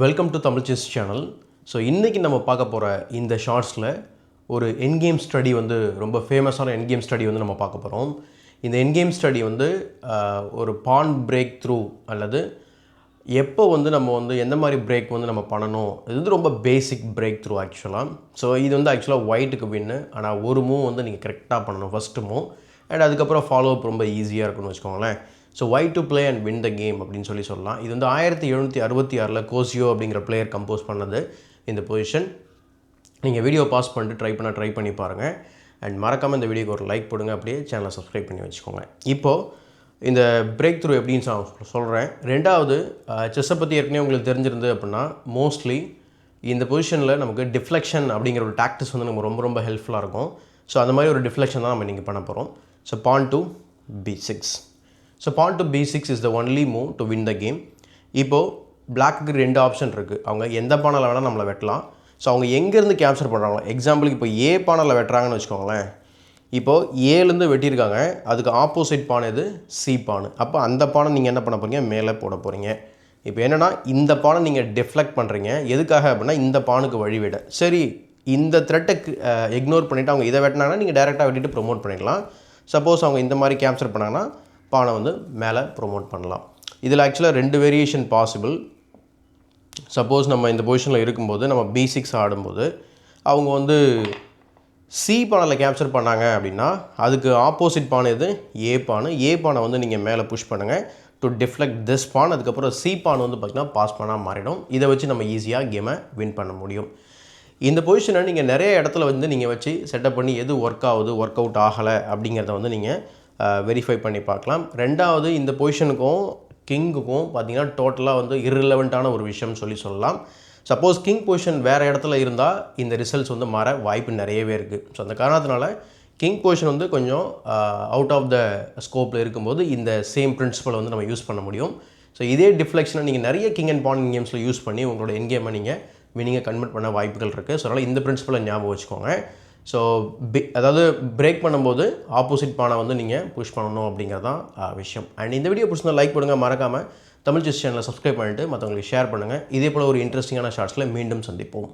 Welcome to Tamil chess channel. So இன்றைக்கி நம்ம பார்க்க போகிற இந்த ஷார்ட்ஸில் ஒரு என்கேம் ஸ்டடி வந்து ரொம்ப ஃபேமஸான என்கேம் ஸ்டடி வந்து நம்ம பார்க்க போகிறோம். இந்த என்கேம் ஸ்டடி வந்து ஒரு பான் பிரேக் த்ரூ அல்லது எப்போ வந்து நம்ம வந்து எந்த மாதிரி பிரேக் வந்து நம்ம பண்ணணும், இது வந்து ரொம்ப பேசிக் பிரேக் த்ரூ ஆக்சுவலாக. ஸோ இது வந்து ஆக்சுவலாக ஒயிட்டுக்கு வின்னு, ஆனால் ஒரு மூவ் வந்து நீங்கள் கரெக்டாக பண்ணணும் ஃபஸ்ட்டு மூவ், அண்ட் அதுக்கப்புறம் ஃபாலோ அப் ரொம்ப ஈஸியாக இருக்குன்னு வச்சுக்கோங்களேன். So white to play and win the game அப்படின்னு சொல்லலாம். இது வந்து 1766 கோசியோ அப்படிங்கிற பிளேயர் கம்போஸ் பண்ணது இந்த பொசிஷன். நீங்கள் வீடியோ பாஸ் பண்ணிட்டு ட்ரை பண்ணி பாருங்கள். அண்ட் மறக்காமல் இந்த வீடியோக்கு ஒரு லைக் போடுங்க, அப்படியே சேனலை சப்ஸ்கிரைப் பண்ணி வச்சுக்கோங்க. இப்போது இந்த பிரேக் த்ரூ எப்படின்னு நான் சொல்கிறேன். ரெண்டாவது, செஸ்ஸை பற்றி ஏற்கனவே உங்களுக்கு தெரிஞ்சிருந்து அப்படின்னா மோஸ்ட்லி இந்த பொசிஷனில் நமக்கு டிஃப்ளெக்ஷன் அப்படிங்கிற ஒரு டாக்டிஸ் வந்து நமக்கு ரொம்ப ரொம்ப ஹெல்ப்ஃபுல்லாக இருக்கும். ஸோ அந்த மாதிரி ஒரு டிஃப்ளெக்ஷன் தான் நம்ம நீங்கள் பண்ண போகிறோம். So porn to b6. So porn to b6 is the only move to win the game. இப்போது பிளாக்குக்கு ரெண்டு ஆப்ஷன் இருக்குது. அவங்க எந்த பானையில் வேணால் நம்மளை வெட்டலாம். ஸோ அவங்க எங்கேருந்து கேப்சர் பண்ணுறாங்களோ, எக்ஸாம்பிளுக்கு இப்போ ஏ பானையில் வெட்டுறாங்கன்னு வச்சுக்கோங்களேன். இப்போது ஏலேருந்து வெட்டியிருக்காங்க, அதுக்கு ஆப்போசிட் பானை இது சி பானை. அப்போ அந்த பானை நீங்கள் என்ன பண்ண போகிறீங்க, மேலே போட போகிறீங்க. இப்போ என்னென்னா இந்த பானை நீங்கள் டிஃப்ளெக்ட் பண்ணுறீங்க. எதுக்காக அப்படின்னா இந்த பானுக்கு வழிவிட. சரி, இந்த த்ரெட்டை இக்னோர் பண்ணிவிட்டு அவங்க இதை வெட்டினாங்கன்னா நீங்கள் டேரெக்டாக வெட்டிட்டு ப்ரொமோட் பண்ணிக்கலாம். சப்போஸ் அவங்க இந்த மாதிரி கேப்சர் பண்ணாங்கன்னா பானை வந்து மேலே ப்ரொமோட் பண்ணலாம். இதில் ஆக்சுவலாக ரெண்டு வேரியேஷன் பாசிபிள். சப்போஸ் நம்ம இந்த பொசிஷனில் இருக்கும்போது நம்ம b6 ஆடும்போது அவங்க வந்து சி பானையில் கேப்சர் பண்ணாங்க அப்படின்னா அதுக்கு ஆப்போசிட் பானை இது ஏ பானை வந்து நீங்கள் மேலே புஷ் பண்ணுங்கள் டு டிஃப்ளெக்ட் திஸ் பான். அதுக்கப்புறம் சி பானை வந்து பார்த்திங்கன்னா பாஸ் பண்ணால் மாறிடும். இதை வச்சு நம்ம ஈஸியாக கேமை வின் பண்ண முடியும். இந்த பொசிஷனை நீங்கள் நிறைய இடத்துல வந்து நீங்கள் வச்சு செட்டப் பண்ணி எது ஒர்க் ஆகுது, ஒர்க் அவுட் ஆகலை அப்படிங்கிறத வந்து நீங்கள் வெரிஃபை பண்ணி பார்க்கலாம். ரெண்டாவது, இந்த பொசிஷனுக்கும் கிங்குக்கும் பார்த்திங்கன்னா டோட்டலாக வந்து irrelevant-ஆன ஒரு விஷயம் சொல்லலாம். சப்போஸ் கிங் பொசிஷன் வேறு இடத்துல இருந்தால் இந்த ரிசல்ட்ஸ் வந்து மாற வாய்ப்பு நிறையவே இருக்குது. ஸோ அந்த காரணத்தினால கிங் பொசிஷன் வந்து கொஞ்சம் அவுட் ஆஃப் த ஸ்கோப்பில் இருக்கும்போது இந்த சேம் பிரின்சிபலை வந்து நம்ம யூஸ் பண்ண முடியும். ஸோ இதே டிஃப்ளெக்ஷனை நீங்கள் நிறைய கிங் அண்ட் பான் கேம்ஸில் யூஸ் பண்ணி உங்களோட என்கேமை நீங்கள் வினிங்கை கன்வெர்ட் பண்ண வாய்ப்புகள் இருக்குது. ஸோ அதனால் இந்த பிரின்சிபலை ஞாபகம் வச்சுக்கோங்க. ஸோ அதாவது பிரேக் பண்ணும்போது ஆப்போசிட் பானை வந்து நீங்கள் புஷ் பண்ணணும் அப்படிங்கிறது தான் விஷயம். அண்ட் இந்த வீடியோ பிடிச்சிருந்தா லைக் பண்ணுங்கள், மறக்காமல் தமிழ் செஸ் சேனலை சப்ஸ்கிரைப் பண்ணிவிட்டு மற்றவங்களுக்கு ஷேர் பண்ணுங்கள். இதே போல் ஒரு இன்ட்ரெஸ்டிங்கான ஷார்ட்ஸில் மீண்டும் சந்திப்போம்.